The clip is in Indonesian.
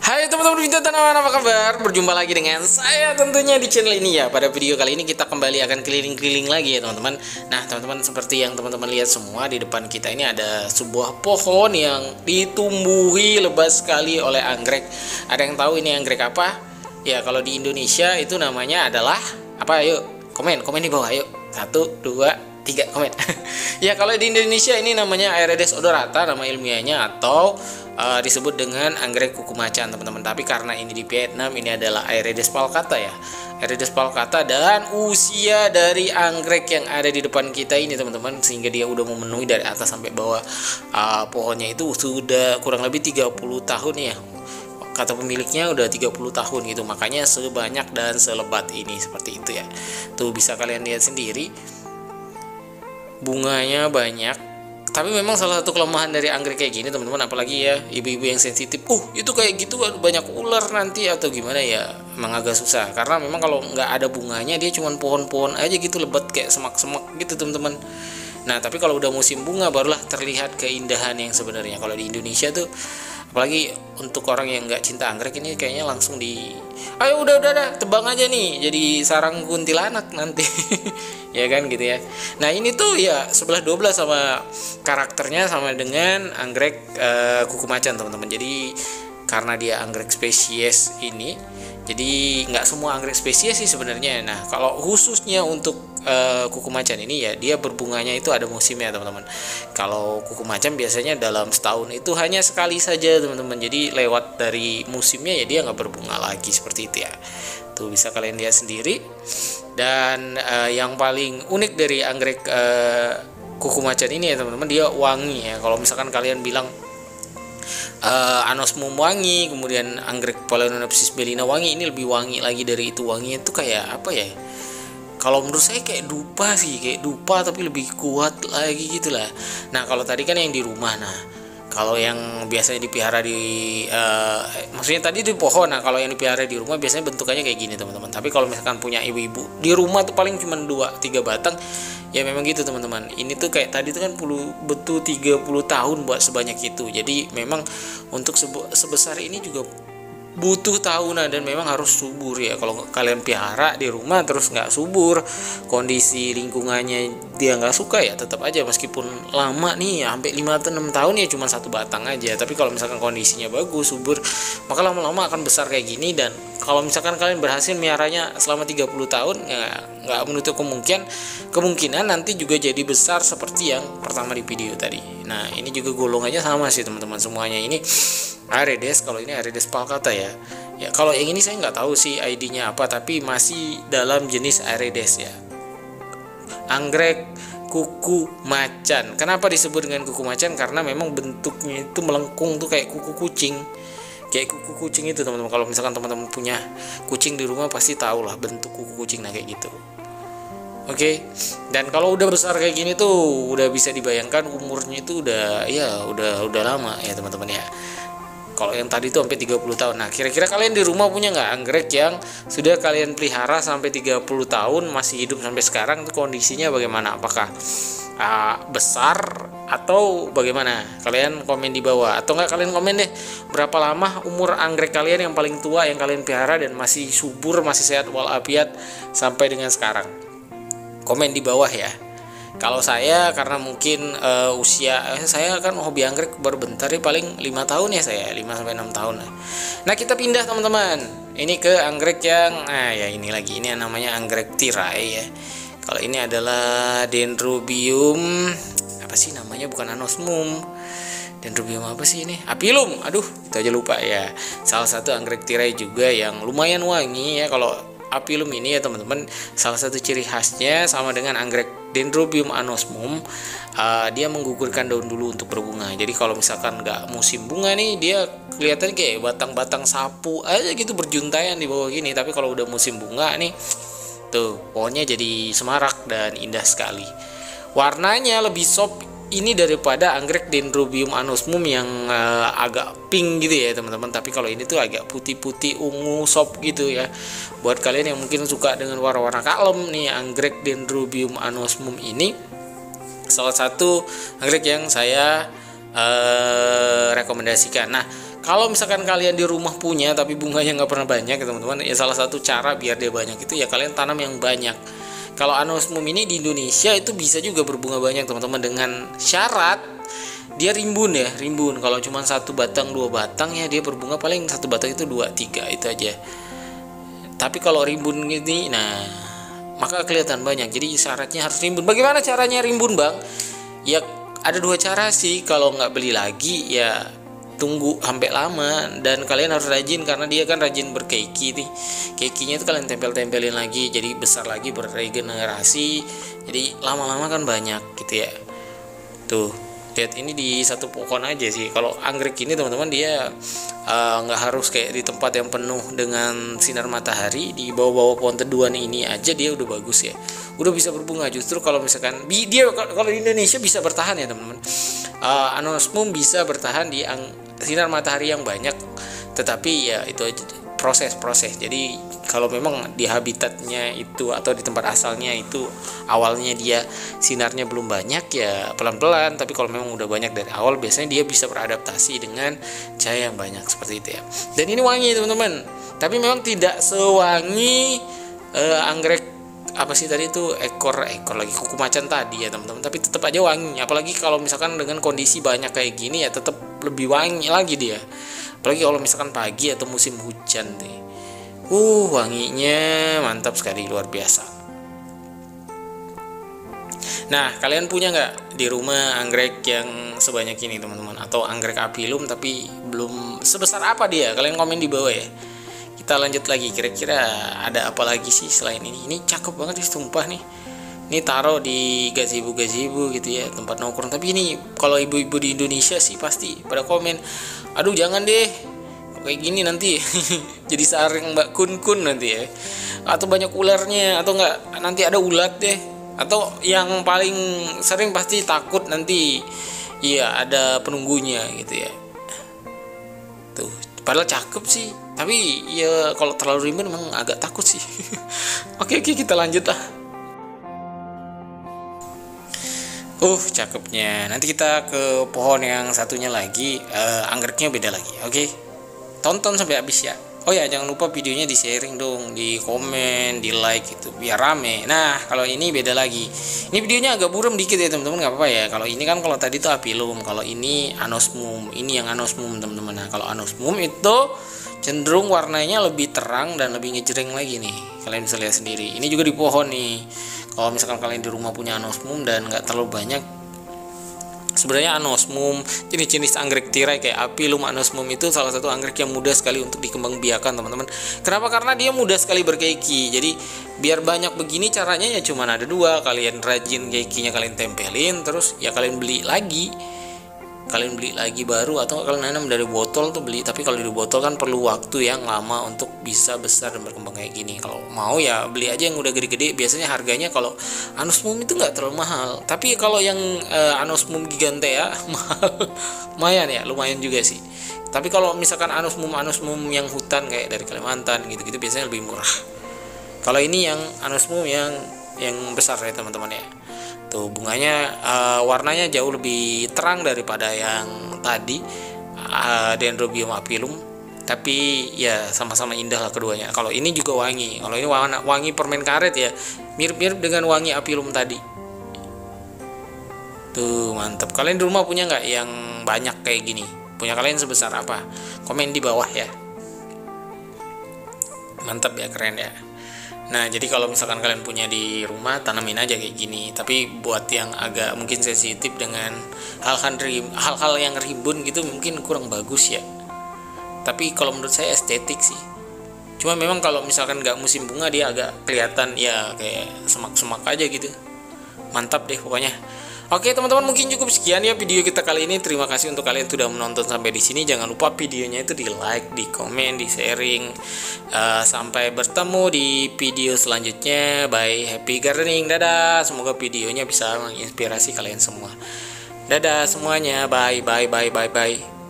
Hai teman-teman Bintang Tanaman, apa kabar? Berjumpa lagi dengan saya tentunya di channel ini ya. Pada video kali ini kita kembali akan keliling-keliling lagi ya teman-teman. Nah teman-teman, seperti yang teman-teman lihat semua, di depan kita ini ada sebuah pohon yang ditumbuhi lebat sekali oleh anggrek. Ada yang tahu ini anggrek apa? Ya kalau di Indonesia itu namanya adalah apa? Ayo komen di bawah, ayo. 1, 2, 3 komen. Ya kalau di Indonesia ini namanya Aeredes odorata nama ilmiahnya, atau disebut dengan anggrek kuku macan teman-teman. Tapi karena ini di Vietnam, ini adalah Aeredes palcata ya, Aeredes palcata. Dan usia dari anggrek yang ada di depan kita ini teman-teman, sehingga dia udah memenuhi dari atas sampai bawah pohonnya itu sudah kurang lebih 30 tahun ya. Kata pemiliknya udah 30 tahun gitu, makanya sebanyak dan selebat ini, seperti itu ya. Tuh bisa kalian lihat sendiri, bunganya banyak. Tapi memang salah satu kelemahan dari anggrek kayak gini teman-teman, apalagi ya ibu-ibu yang sensitif, itu kayak gitu banyak ular nanti atau gimana ya, emang agak susah. Karena memang kalau nggak ada bunganya, dia cuma pohon-pohon aja gitu, lebat kayak semak-semak gitu teman-teman. Nah tapi kalau udah musim bunga barulah terlihat keindahan yang sebenarnya. Kalau di Indonesia tuh, apalagi untuk orang yang nggak cinta anggrek, ini kayaknya langsung ayo udah tebang aja nih, jadi sarang kuntilanak nanti. Ya kan gitu ya. Nah ini tuh ya 11-12 sama karakternya, sama dengan anggrek kuku macan teman-teman. Jadi karena dia anggrek spesies ini, jadi nggak semua anggrek spesies sih sebenarnya. Nah kalau khususnya untuk kuku macan ini ya, dia berbunganya itu ada musimnya teman-teman. Kalau kuku macan biasanya dalam setahun itu hanya sekali saja teman-teman, jadi lewat dari musimnya ya dia nggak berbunga lagi, seperti itu ya. Tuh bisa kalian lihat sendiri. Dan yang paling unik dari anggrek kuku macan ini ya teman-teman, dia wangi ya. Kalau misalkan kalian bilang Anosmum wangi, kemudian anggrek Phalaenopsis bellina wangi, ini lebih wangi lagi dari itu. Wanginya itu kayak apa ya, kalau menurut saya kayak dupa sih, kayak dupa tapi lebih kuat lagi gitulah. Nah kalau tadi kan yang di rumah, nah kalau yang biasanya dipelihara maksudnya tadi di pohon. Nah kalau yang dipelihara di rumah biasanya bentukannya kayak gini teman-teman. Tapi kalau misalkan punya ibu-ibu di rumah tuh paling cuma 2-3 batang ya, memang gitu teman-teman. Ini tuh kayak tadi tuh kan betul 30 tahun buat sebanyak itu. Jadi memang untuk sebesar ini juga butuh tahunan dan memang harus subur ya. Kalau kalian pelihara di rumah terus nggak subur, kondisi lingkungannya dia nggak suka ya, tetap aja meskipun lama nih ya, sampai 5-6 tahun ya cuma 1 batang aja. Tapi kalau misalkan kondisinya bagus, subur, maka lama-lama akan besar kayak gini. Dan kalau misalkan kalian berhasil miaranya selama 30 tahun ya, nggak menutup kemungkinan nanti juga jadi besar seperti yang pertama di video tadi. Nah ini juga golongannya sama sih teman-teman, semuanya ini Aeredes. Kalau ini Aeredes palcata ya. Ya kalau yang ini saya nggak tahu sih ID-nya apa, tapi masih dalam jenis Aeredes ya. Anggrek kuku macan. Kenapa disebut dengan kuku macan? Karena memang bentuknya itu melengkung tuh kayak kuku kucing. Kayak kuku kucing itu teman-teman. Kalau misalkan teman-teman punya kucing di rumah pasti tahu lah bentuk kuku kucing, nah kayak gitu. Oke. Dan kalau udah besar kayak gini tuh udah bisa dibayangkan umurnya itu udah lama ya teman-teman ya. Kalau yang tadi tuh sampai 30 tahun. Nah kira-kira kalian di rumah punya nggak anggrek yang sudah kalian pelihara sampai 30 tahun masih hidup sampai sekarang? Itu kondisinya bagaimana? Apakah besar atau bagaimana? Kalian komen di bawah. Atau nggak kalian komen deh, berapa lama umur anggrek kalian yang paling tua yang kalian pelihara dan masih subur, masih sehat walafiat sampai dengan sekarang? Komen di bawah ya. Kalau saya karena mungkin usia saya kan hobi anggrek baru bentar ya, paling 5 tahun ya saya, 5-6 tahun. Nah kita pindah teman-teman, ini ke anggrek yang ya ini lagi, ini yang namanya anggrek tirai ya. Kalau ini adalah Dendrobium apa sih namanya, bukan Anosmum. Dendrobium apa sih ini? Apilum. Aduh, itu aja lupa ya. Salah satu anggrek tirai juga yang lumayan wangi ya. Kalau Apilum ini ya teman-teman, salah satu ciri khasnya sama dengan anggrek Dendrobium anosmum, dia menggugurkan daun dulu untuk berbunga. Jadi kalau misalkan nggak musim bunga nih, dia kelihatan kayak batang-batang sapu aja gitu berjuntayan di bawah gini. Tapi kalau udah musim bunga nih, tuh pohonnya jadi semarak dan indah sekali. Warnanya lebih soft ini daripada anggrek Dendrobium anosmum yang agak pink gitu ya teman-teman. Tapi kalau ini tuh agak putih-putih ungu soft gitu ya. Buat kalian yang mungkin suka dengan warna-warna kalem nih, anggrek Dendrobium anosmum ini salah satu anggrek yang saya rekomendasikan. Nah Kalau misalkan kalian di rumah punya tapi bunganya nggak pernah banyak ya teman-teman, ya salah satu cara biar dia banyak itu ya kalian tanam yang banyak. Kalau anosmum ini di Indonesia itu bisa juga berbunga banyak teman-teman, dengan syarat dia rimbun ya, rimbun. Kalau cuma 1 batang 2 batang ya dia berbunga paling 1 batang itu 2 3 itu aja. Tapi kalau rimbun gini, nah maka kelihatan banyak. Jadi syaratnya harus rimbun. Bagaimana caranya rimbun, Bang? Ya ada 2 cara sih. Kalau nggak beli lagi ya tunggu sampai lama, dan kalian harus rajin karena dia kan rajin berkeiki nih. Keikinya itu kalian tempel-tempelin lagi jadi besar lagi, beregenerasi. Jadi lama-lama kan banyak gitu ya. Tuh, lihat ini di satu pohon aja sih. Kalau anggrek ini teman-teman dia nggak harus kayak di tempat yang penuh dengan sinar matahari. Di bawah-bawah pohon teduhan ini aja dia udah bagus ya, udah bisa berbunga. Justru kalau misalkan dia kalau di Indonesia bisa bertahan ya teman-teman, anosmum bisa bertahan di sinar matahari yang banyak, tetapi ya itu aja proses. Jadi kalau memang di habitatnya itu atau di tempat asalnya itu awalnya dia sinarnya belum banyak ya pelan-pelan, tapi kalau memang udah banyak dari awal biasanya dia bisa beradaptasi dengan cahaya yang banyak seperti itu ya. Dan ini wangi teman-teman, tapi memang tidak sewangi anggrek apa sih tadi itu ekor lagi kuku macan tadi ya teman-teman, tapi tetap aja wangi. Apalagi kalau misalkan dengan kondisi banyak kayak gini ya tetap lebih wangi lagi dia, apalagi kalau misalkan pagi atau musim hujan deh. Wanginya mantap sekali, luar biasa. Nah, kalian punya nggak di rumah anggrek yang sebanyak ini teman-teman, atau anggrek apilum tapi belum sebesar apa dia? Kalian komen di bawah ya. Kita lanjut lagi, kira-kira ada apa lagi sih selain ini? Ini cakep banget sih sumpah nih. Ini taruh di gazebo gitu ya, tempat nongkrong. Tapi ini kalau ibu-ibu di Indonesia sih pasti pada komen, aduh jangan deh kayak gini nanti jadi sarang Mbak Kun nanti ya, atau banyak ularnya, atau enggak nanti ada ulat deh, atau yang paling sering pasti takut nanti iya ada penunggunya gitu ya. Tuh, padahal cakep sih, tapi ya kalau terlalu rimbun memang agak takut sih. Oke, kita lanjut lah. Cakepnya. Nanti kita ke pohon yang satunya lagi, anggreknya beda lagi. Oke. Tonton sampai habis ya. Oh ya, jangan lupa videonya di sharing dong, di komen, di like gitu biar rame. Nah, kalau ini beda lagi. Ini videonya agak buram dikit ya teman-teman, nggak apa-apa ya. Kalau ini kan kalau tadi itu apilum, kalau ini anosmum. Ini yang anosmum teman-teman. Nah, kalau anosmum itu cenderung warnanya lebih terang dan lebih ngejreng lagi nih. Kalian bisa lihat sendiri. Ini juga di pohon nih. Kalau misalkan kalian di rumah punya anosmum dan nggak terlalu banyak, sebenarnya anosmum jenis-jenis anggrek tirai kayak apilum anosmum itu salah satu anggrek yang mudah sekali untuk dikembangbiakan teman-teman. Kenapa? Karena dia mudah sekali berkeiki. Jadi biar banyak begini caranya ya cuman ada 2. Kalian rajin keikinya, kalian tempelin, terus ya kalian beli lagi baru, atau kalian nanam dari botol tuh beli. Tapi kalau di botol kan perlu waktu yang lama untuk bisa besar dan berkembang kayak gini. Kalau mau ya beli aja yang udah gede-gede. Biasanya harganya kalau anosmum itu nggak terlalu mahal, tapi kalau yang anosmum gigantea mahal, lumayan juga sih. Tapi kalau misalkan anosmum yang hutan kayak dari Kalimantan gitu-gitu biasanya lebih murah. Kalau ini yang anosmum yang besar ya teman-teman ya. Tuh bunganya warnanya jauh lebih terang daripada yang tadi, Dendrobium apilum, tapi ya sama-sama indah lah keduanya. Kalau ini juga wangi. Kalau ini wangi permen karet ya, mirip-mirip dengan wangi apilum tadi. Tuh mantap. Kalian di rumah punya nggak yang banyak kayak gini? Punya kalian sebesar apa? Komen di bawah ya. Mantap ya, keren ya. Nah, jadi kalau misalkan kalian punya di rumah, tanamin aja kayak gini. Tapi buat yang agak mungkin sensitif dengan hal-hal yang rimbun gitu mungkin kurang bagus ya. Tapi kalau menurut saya estetik sih. Cuma memang kalau misalkan nggak musim bunga dia agak kelihatan ya kayak semak-semak aja gitu. Mantap deh pokoknya. Oke teman-teman, mungkin cukup sekian ya video kita kali ini. Terima kasih untuk kalian sudah menonton sampai di sini. Jangan lupa videonya itu di like, di komen, di sharing. Sampai bertemu di video selanjutnya. Bye, happy gardening. Dadah. Semoga videonya bisa menginspirasi kalian semua. Dadah semuanya. Bye.